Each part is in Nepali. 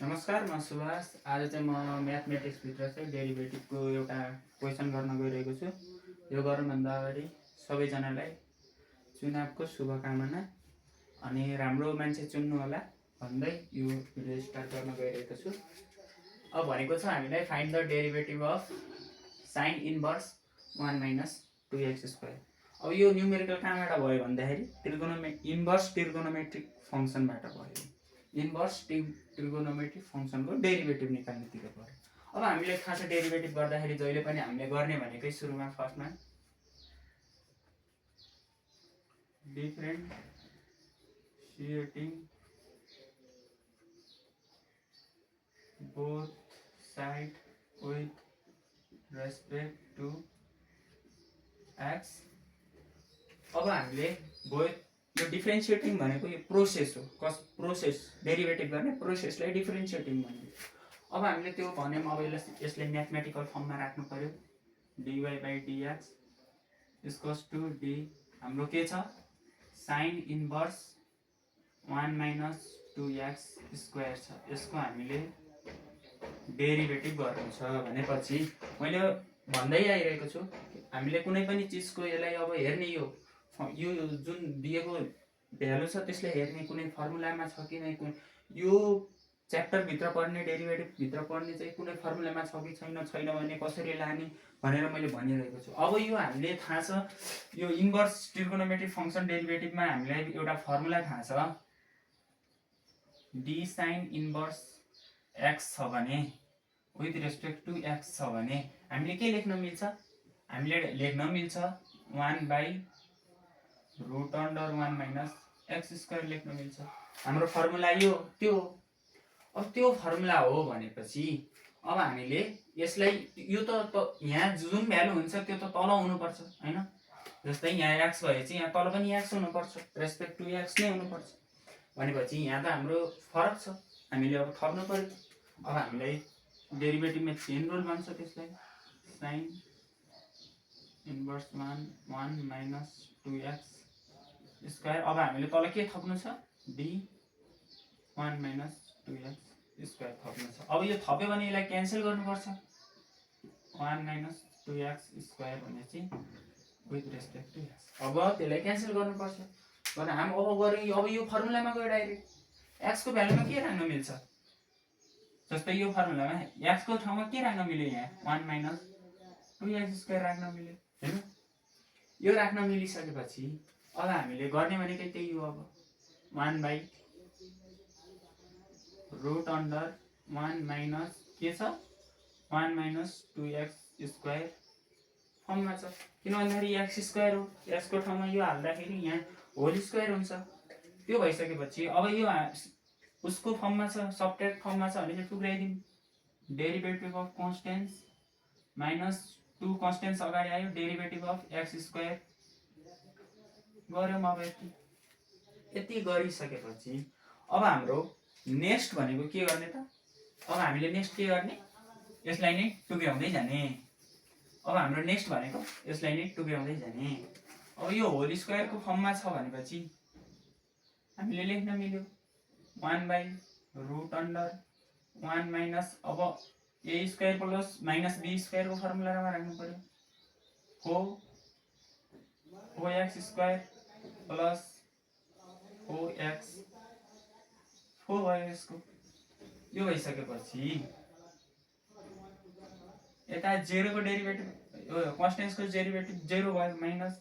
नमस्कार, म सुभाष। आज चाहिँ म म्याथमेटिक्सभित्र चाहिँ डेरिभेटिभको एउटा क्वेसन गर्न गइरहेको छु। यो गर्नुभन्दा अगाडि सबैजनालाई चुनावको शुभकामना अनि राम्रो मान्छे चुन्नु होला भन्दै यो भिडियो स्टार्ट गर्न गइरहेको छु। अब भनेको छ हामीलाई find the derivative of sign inverse 1 minus 2x²। अब यो न्युमेरिकल कहाँबाट भयो भन्दाखेरि इन्भर्स ट्रिगोनोमेट्रिक फङ्सनबाट भयो। इन्भर्स ट्रिगोनोमेट्रिक फङ्सनको डेरिभेटिभ निकाल्नेतिर पर्यो। अब हामीले थाहा छ डेरिभेटिभ गर्दाखेरि जहिले पनि हामीले गर्ने भनेकै सुरुमा फर्स्टमा differentiating both side with respect to x. अब हामीले यो डिफरेन्सिएटिङ भनेको यो प्रोसेस हो। प्रोसेस डेरिभेटिभ गर्ने प्रोसेसलाई डिफरेन्सिएटिङ भनिन्छ। अब हामीले त्यो भन्यौँ। अब यसलाई म्याथमेटिकल फर्ममा राख्नु पर्यो। dy/dx इक्वल्स टु डी हाम्रो के छ, साइन इन्भर्स 1 माइनस 2x² छ। यसको हामीले डेरिभेटिभ गर्नु छ भनेपछि मैले भन्दै आइरहेको छु हामीले कुनै पनि चिजको यसलाई अब हेर्ने यो जुन दिएको भ्यालु छ त्यसले हेर्ने कुनै फर्मुलामा छ कि नै, यो च्याप्टरभित्र पढ्ने डेरिभेटिभभित्र पढ्ने चाहिँ कुनै फर्मुलामा छ कि छैन भने कसरी लाने भनेर मैले भनिरहेको छु। अब यो हामीले थाहा छ यो इन्भर्स ट्रिगोनोमेट्रिक फङ्सन डेरिभेटिभमा हामीलाई एउटा फर्मुला थाहा छ, डी साइन इन्भर्स एक्स छ भने विथ रेस्पेक्ट टु एक्स छ भने हामीले के लेख्न मिल्छ, हामीले लेख्न मिल्छ 1/√1 माइनस x² लेख्न मिल्छ। हाम्रो फर्मुला यो त्यो। अब त्यो फर्मुला हो भनेपछि अब हामीले यसलाई यो त यहाँ जुन भ्यालु हुन्छ त्यो त तल हुनुपर्छ हैन। जस्तै यहाँ x भएपछि यहाँ तल पनि x हुनुपर्छ, रेस्पेक्ट टु x नै हुनुपर्छ भनेपछि यहाँ त हाम्रो फरक छ, हामीले अब थप्नु पर्यो। अब हामीलाई डेरिभेटिभमा चेन रुल भन्छ त्यसलाई, साइन इन्भर्स 1 माइनस 2x²। अब हामीले तल के थप्नु छ, डी 1 माइनस 2x² थप्नु छ। अब यो थप्यो भने यसलाई क्यान्सल गर्नुपर्छ, 1 माइनस 2x² भनेपछि विथ रेस्पेक्ट टु x। अब त्यसलाई क्यान्सल गर्नुपर्छ। तर हामी अब गऱ्यौँ, अब यो फर्मुलामा गयो डाइरेक्ट x को भ्यालुमा के राख्न मिल्छ, जस्तै यो फर्मुलामा x को ठाउँमा के राख्न मिल्यो, यहाँ 1 माइनस 2x² राख्न मिल्यो हैन। यो राख्न मिलिसकेपछि अब हामीले गर्ने भनेकै त्यही हो। अब 1/√1 माइनस के छ, 1 माइनस 2x² फर्ममा छ, किन भन्दाखेरि x² हो। x को ठाउँमा यो हाल्दाखेरि यहाँ होल स्क्वायर हुन्छ। त्यो भइसकेपछि अब यो उसको फर्ममा छ, सबट्र्याक्ट फर्ममा छ भने चाहिँ टुक्राइदिउँ। डेरिभेटिभ अफ कन्स्टेन्ट्स माइनस 2 कन्स्टेन्ट्स अगाडि आयो, डेरिभेटिभ अफ x² गऱ्यौँ। अब यति गरिसकेपछि अब हाम्रो नेक्स्ट भनेको के गर्ने त, अब हामीले नेक्स्ट के गर्ने, यसलाई नै टुक्राउँदै जाने। अब हाम्रो नेक्स्ट भनेको यसलाई नै टुक्राउँदै जाने। अब यो होल स्क्वायरको फर्ममा छ भनेपछि हामीले लेख्न मिल्यो 1/√1 माइनस, अब a² प्लस माइनस b² को फर्मुलामा राख्नु पर्यो, 4x² प्लस 4x 4 भयो यसको। यो भइसकेपछि यता 0 को डेरिभेटिभ कन्स्टेन्ट्सको डेरिभेटिभ 0 भयो, माइनस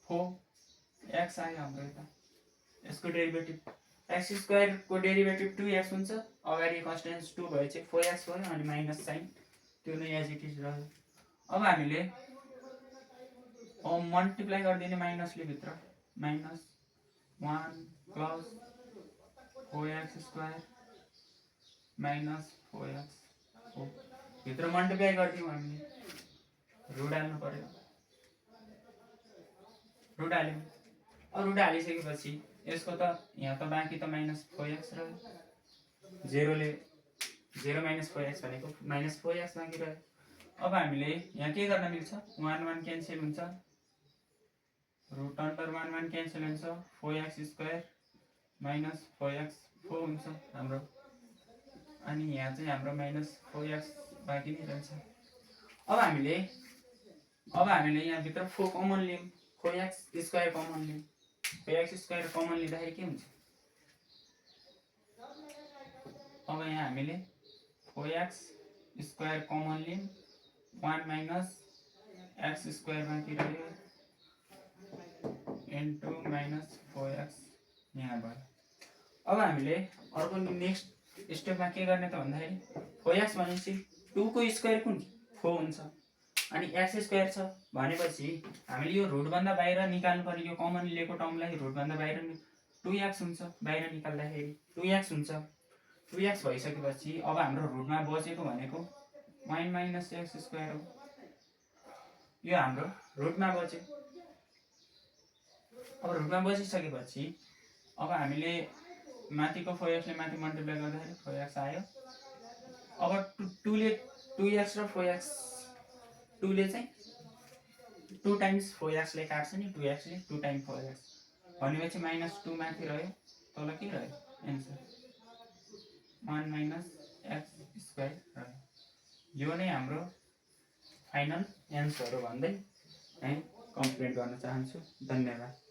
4x आयो हाम्रो यता। यसको डेरिभेटिभ x² को डेरिभेटिभ 2x हुन्छ, अगाडि कन्स्टेन्ट्स 2 भएपछि 4x भयो अनि माइनस साइन त्यो नै एज इट इज रह्यो। अब हामीले मल्टिप्लाई गरिदिने माइनसले भित्र, minus 1 plus 4x² minus 4x भित्र मल्टिप्लाई गरिदिउँ हामीले, रुट हाल्नु पर्यो, रुट हाल्यौँ। अब रुट हालिसकेपछि यसको त यहाँ त बाँकी त माइनस 4x रह्यो, 0 माइनस 4x भनेको माइनस 4x बाँकी रह्यो। अब हामीले यहाँ के गर्न मिल्छ, 1 क्यान्सल हुन्छ, √1 क्यान्सल हुन्छ, 4x² माइनस 4x 4 हुन्छ हाम्रो। अनि यहाँ चाहिँ हाम्रो -4x बाँकी नै रहन्छ। अब हामीले यहाँभित्र 4 कमन लियौँ, 4x स्क्वायर कमन लियौँ। 4x स्क्वायर कमन लिँदाखेरि के हुन्छ? अब यहाँ हामीले 4x स्क्वायर कमन लियौँ, 1 - x स्क्वायर बाँकी रह्यो इन्टु -4x यहाँ भयो। अब हामीले अर्को नेक्स्ट स्टेपमा के गर्ने त भन्दाखेरि 4x भनेपछि 2 को स्क्वायर कुन 4 हुन्छ अनि x स्क्वायर छ भनेपछि हामीले यो रुटभन्दा बाहिर निकाल्नु पर्यो। यो कमन लिएको टर्मलाई रुटभन्दा बाहिर 2x हुन्छ, बाहिर निकाल्दाखेरि 2x हुन्छ। 2x भइसकेपछि अब हाम्रो रुटमा बचेको भनेको 1 - x स्क्वायर हो। यो हाम्रो रुटमा बच्यो। अब रुटमा बसिसकेपछि अब हामीले माथिको 4x ले माथि मल्टिप्लाई गर्दाखेरि 4x आयो। अब 2x र 4x 2 ले चाहिँ 2 टाइम्स 4x ले काट्छ नि, 2x ले 2 टाइम्स 4x भनेपछि -2 माथि रह्यो, तल के रह्यो एन्सर 1 - x स्क्वायर रह्यो। यो नै हाम्रो फाइनल एन्सर हो भन्दै है कम्प्लिट गर्न चाहन्छु। धन्यवाद।